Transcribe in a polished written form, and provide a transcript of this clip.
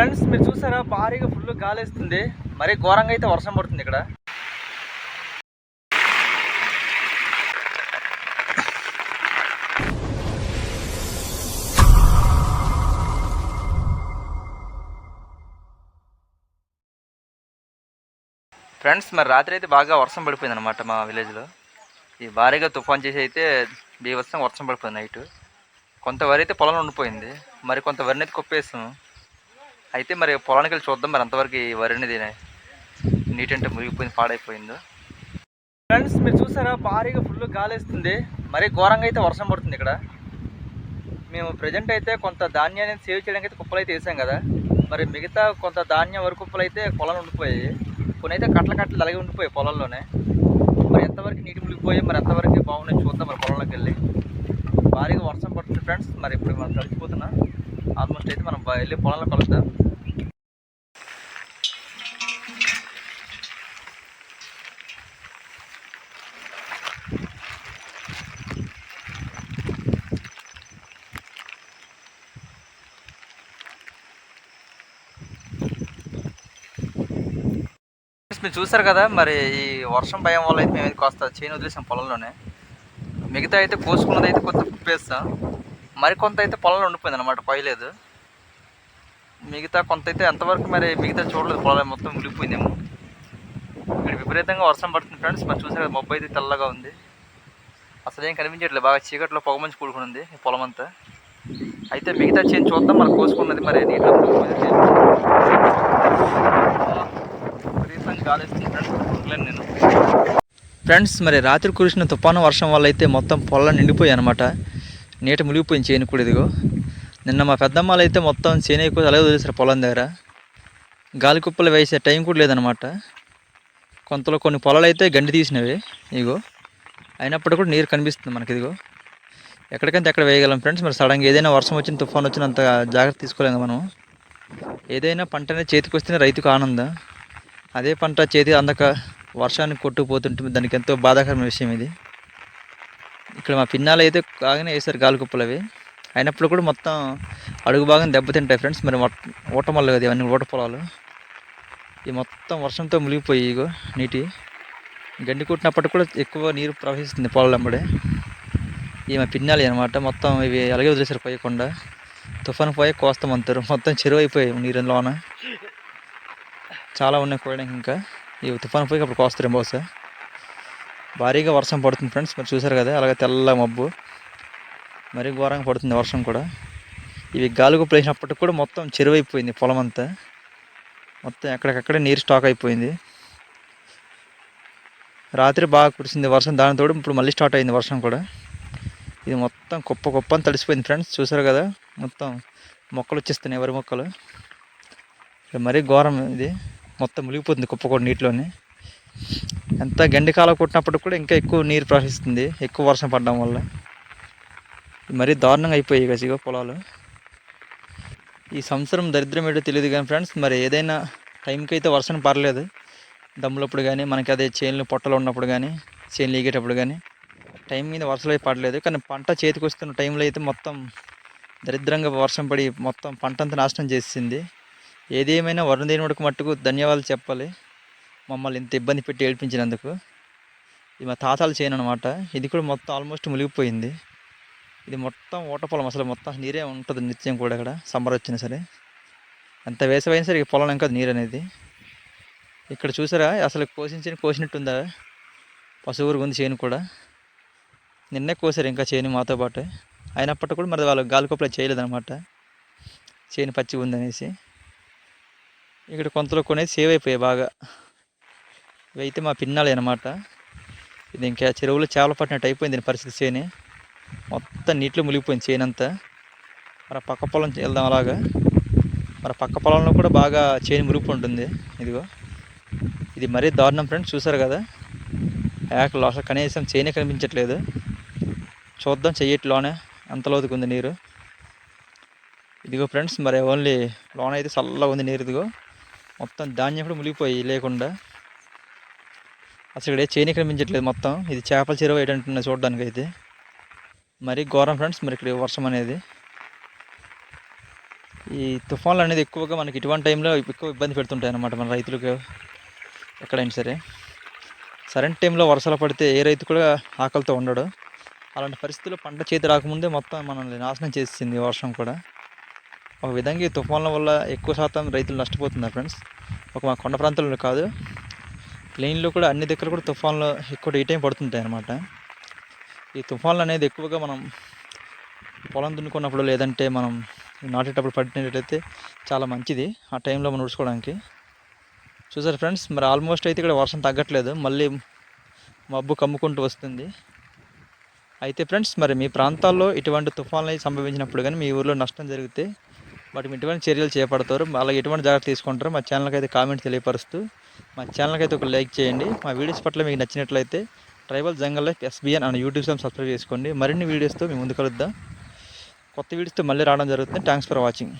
Friends మీరు చూసారా భారీగా ఫుల్ గాలి వేస్తుంది. మరీ ఘోరంగా అయితే వర్షం పడుతుంది ఇక్కడ. ఫ్రెండ్స్ మరి రాత్రి అయితే బాగా వర్షం పడిపోయింది అనమాట మా విలేజ్లో. ఈ భారీగా తుఫాన్ చేసి అయితే బీభత్సంగా వర్షం పడిపోయింది నైట్. కొంత వరి అయితే పొలంలో ఉండిపోయింది, మరి కొంత వరిని అయితే కొప్పేస్తాం. అయితే మరి పొలానికి వెళ్ళి చూద్దాం మరి అంతవరకు ఈ వరి అనేది నీటి అంటే మురిగిపోయింది, పాడైపోయిందో. ఫ్రెండ్స్ మీరు చూసారా భారీగా ఫుల్ గాలి వేస్తుంది. మరీ ఘోరంగా అయితే వర్షం పడుతుంది ఇక్కడ. మేము ప్రజెంట్ అయితే కొంత ధాన్యాన్ని సేవ్ చేయడానికి అయితే కుప్పలు అయితే వేసాం కదా. మరి మిగతా కొంత ధాన్యం వరి కుప్పలు అయితే పొలంలో ఉండిపోయాయి. కొన్ని అయితే కట్టలు అలాగే ఉండిపోయాయి పొలంలోనే. మరి ఎంతవరకు నీటి మునిగిపోయి మరి ఎంతవరకు బాగున్నాయి చూద్దాం మరి పొలంలోకి వెళ్ళి. భారీగా వర్షం పడుతుంది ఫ్రెండ్స్. మరి ఇప్పుడు మనం తడిచిపోతున్నా. ఆల్మోస్ట్ అయితే మనం వెళ్ళి పొలంలో కలుద్దాం. మీరు చూసారు కదా మరి ఈ వర్షం భయం వల్ల అయితే మేము కాస్త చేను వదిలేసాం పొలంలోనే. మిగతా అయితే కోసుకున్నది అయితే కొంత కుప్పేస్తాం. మరి కొంత అయితే పొలంలో ఉండిపోయింది అనమాట, పోయలేదు. మిగతా కొంత అయితే ఎంతవరకు మరి మిగతా చూడలేదు, పొలం మొత్తం మునిగిపోయిందేమో. ఇక్కడ విపరీతంగా వర్షం పడుతుంది ఫ్రెండ్స్. మరి చూసారు కదా మబ్బు అయితే తెల్లగా ఉంది, అసలు ఏం కనిపించట్లేదు. బాగా చీకట్లో పొగ మంచి కూడుకుని ఉంది ఈ పొలం అంతా. అయితే మిగతా చేను చూద్దాం మరి కోసుకున్నది మరి నీటిలో నేను. ఫ్రెండ్స్ మరి రాత్రి కురిసిన తుఫాను వర్షం వల్ల అయితే మొత్తం పొలం నిండిపోయాయి అనమాట. నీట మునిగిపోయింది చేను కూడా. ఇదిగో నిన్న మా పెద్దమ్మలు అయితే మొత్తం చేను ఎక్కువ అలాగే వదిలేసారు పొలం దగ్గర. గాలి కుప్పలు వేసే టైం కూడా లేదనమాట. కొంతలో కొన్ని పొలాలు అయితే గండి తీసినవి ఇగో, అయినప్పుడు కూడా నీరు కనిపిస్తుంది మనకి. ఇదిగో ఎక్కడికంటే ఎక్కడ వేయగలం ఫ్రెండ్స్. మరి సడన్గా ఏదైనా వర్షం వచ్చిన తుఫాన్ వచ్చినంత జాగ్రత్త తీసుకోలేము మనం. ఏదైనా పంట అనేది చేతికి వస్తేనే రైతుకు ఆనందం. అదే పంట చేతి అందక వర్షానికి కొట్టుకుపోతుంటుంది, దానికి ఎంతో బాధాకరమైన విషయం ఇది. ఇక్కడ మా పిన్నాలు అయితే కాగానే వేసారు గాలి కుప్పలు అవి. అయినప్పుడు కూడా మొత్తం అడుగు భాగం దెబ్బతింటాయి ఫ్రెండ్స్. మరి ఊటమల్లు కదా ఇవన్నీ, ఊట పొలాలు. ఇవి మొత్తం వర్షంతో మునిగిపోయి ఇగో నీటి గండి కొట్టినప్పటికి కూడా ఎక్కువ నీరు ప్రవహిస్తుంది పొలాలు వెంబడే. ఇవి మా పిన్నాలి అనమాట. మొత్తం ఇవి అలాగే వదిలేసారు పోయకుండా. తుఫాను పోయి కోస్తామంటారు, మొత్తం చెరువు అయిపోయాయి నీరులోన. చాలా ఉన్నాయి కోయడానికి ఇంకా. ఈ తుఫాను పోయి అప్పుడు కోస్తారేమో బహుశా. భారీగా వర్షం పడుతుంది ఫ్రెండ్స్. మరి చూసారు కదా అలాగే తెల్ల మబ్బు, మరీ ఘోరంగా పడుతుంది వర్షం కూడా. ఇవి గాలికి ప్లేసినప్పటికి కూడా మొత్తం చెరువు అయిపోయింది పొలం అంతా. మొత్తం ఎక్కడికక్కడే నీరు స్టాక్ అయిపోయింది. రాత్రి బాగా కురిసింది వర్షం, దానితో ఇప్పుడు మళ్ళీ స్టార్ట్ అయింది వర్షం కూడా. ఇది మొత్తం కుప్ప అని తడిసిపోయింది ఫ్రెండ్స్. చూసారు కదా మొత్తం మొక్కలు వచ్చేస్తున్నాయి, వరి మొక్కలు. మరీ ఘోరం ఇది, మొత్తం మునిగిపోతుంది కుప్ప కూడా నీటిలోని. ఎంత గండి కాలం కొట్టినప్పుడు కూడా ఇంకా ఎక్కువ నీరు ప్రవహిస్తుంది ఎక్కువ వర్షం పడడం వల్ల. మరీ దారుణంగా అయిపోయాయి గజిగో పొలాలు. ఈ సంవత్సరం దరిద్రం ఏంటో తెలియదు కానీ ఫ్రెండ్స్, మరి ఏదైనా టైంకి అయితే వర్షం పర్లేదు. దమ్ములప్పుడు కానీ మనకి అదే చేనులు పొట్టలు ఉన్నప్పుడు కానీ చేనులు ఈగేటప్పుడు కానీ టైం మీద వర్షాలు అయితే పడలేదు. కానీ పంట చేతికి వస్తున్న టైంలో అయితే మొత్తం దరిద్రంగా వర్షం పడి మొత్తం పంట అంతా నాశనం చేసింది. ఏది ఏమైనా వరుణదేవుడికి మట్టుకు ధన్యవాదాలు చెప్పాలి, మమ్మల్ని ఇంత ఇబ్బంది పెట్టి ఏడిపించినందుకు. ఇది మా తాతాలు చేయను అనమాట. ఇది కూడా మొత్తం ఆల్మోస్ట్ మునిగిపోయింది. ఇది మొత్తం ఊట పొలం, అసలు మొత్తం నీరే ఉంటుంది నిత్యం కూడా. ఇక్కడ సమ్మర్ వచ్చినా సరే, ఎంత వేసవైనా సరే ఈ పొలం ఇంకా నీరు అనేది. ఇక్కడ చూసారా అసలు కోసినట్టుందా, పశువురు ఉంది చేను కూడా. నిన్నే కోసారు ఇంకా చేను మాతో పాటు. అయినప్పటికీ కూడా మరి వాళ్ళు గాలికొప్పలు చేయలేదన్నమాట, చేను పచ్చిగా ఉందనేసి. ఇక్కడ కొంతలో కొనేది సేవ్ అయిపోయాయి బాగా. ఇవి అయితే మా పిన్నాలే అనమాట. ఇది ఇంకా చెరువులో చేపలు పట్టినట్టు అయిపోయింది దీని పరిస్థితి. చేను మొత్తం నీటిలో మునిగిపోయింది చేను అంతా. మరి పక్క పొలం వెళ్దాం అలాగా. మరి పక్క పొలంలో కూడా బాగా చేను మునిగిపోతుంది. ఇదిగో ఇది మరీ దారుణం ఫ్రెండ్స్. చూసారు కదా ఏకలు అసలు కనీసం చేనే కనిపించట్లేదు. చూద్దాం చెయ్యట్లోనే అంత లోతుకు ఉంది నీరు. ఇదిగో ఫ్రెండ్స్ మరి ఓన్లీ లోన అయితే చల్లగా ఉంది నీరు. ఇదిగో మొత్తం ధాన్యం కూడా మునిగిపోయి లేకుండా అసలు ఇక్కడ చేని కనిపించట్లేదు మొత్తం. ఇది చేపల చెరువు ఏంటంటున్నా చూడడానికి అయితే. మరీ ఘోరం ఫ్రెండ్స్ మరి ఇక్కడ వర్షం అనేది. ఈ తుఫాన్లు అనేది ఎక్కువగా మనకి ఇటువంటి టైంలో ఎక్కువ ఇబ్బంది పెడుతుంటాయి అన్నమాట మన రైతులకు ఎక్కడైనా సరే. సరైన టైంలో వర్షాలు పడితే ఏ రైతు కూడా ఆకలితో ఉండడు. అలాంటి పరిస్థితుల్లో పంట చేతి రాకముందే మొత్తం మనల్ని నాశనం చేసేసింది ఈ వర్షం కూడా. ఒక విధంగా ఈ తుఫాన్ల వల్ల ఎక్కువ శాతం రైతులు నష్టపోతున్నారు ఫ్రెండ్స్. ఒక మా కొండ ప్రాంతాల్లో కాదు, ప్లెయిన్లో కూడా అన్ని దగ్గర కూడా తుఫాన్లు ఎక్కువ ఈ టైం పడుతుంటాయి అన్నమాట. ఈ తుఫాన్లు అనేది ఎక్కువగా మనం పొలం దున్నుకున్నప్పుడు లేదంటే మనం నాటేటప్పుడు పడినట్లయితే చాలా మంచిది ఆ టైంలో మనం ఉడుచుకోవడానికి. చూసారు ఫ్రెండ్స్, మరి ఆల్మోస్ట్ అయితే ఇక్కడ వర్షం తగ్గట్లేదు, మళ్ళీ మబ్బు కమ్ముకుంటూ వస్తుంది. అయితే ఫ్రెండ్స్, మరి మీ ప్రాంతాల్లో ఇటువంటి తుఫాన్లు సంభవించినప్పుడు కానీ మీ ఊర్లో నష్టం జరిగితే వాటికి ఎటువంటి చర్యలు చేపడతారు, అలాగే ఎటువంటి జాగ్రత్త తీసుకుంటారో మా ఛానల్కి అయితే కామెంట్ తెలియపరుస్తూ మా ఛానల్కి అయితే ఒక లైక్ చేయండి. మా వీడియోస్ పట్ల మీకు నచ్చినట్లయితే ట్రైబల్ జంగల్ లైఫ్ ఎస్బిఎన్ అనే యూట్యూబ్ ఛానల్ సబ్స్క్రైబ్ చేసుకోండి. మరిన్ని వీడియోస్తో మేము ముందు కలుద్దాం. కొత్త వీడియోస్తో మళ్ళీ రావడం జరుగుతుంది. Thanks for watching.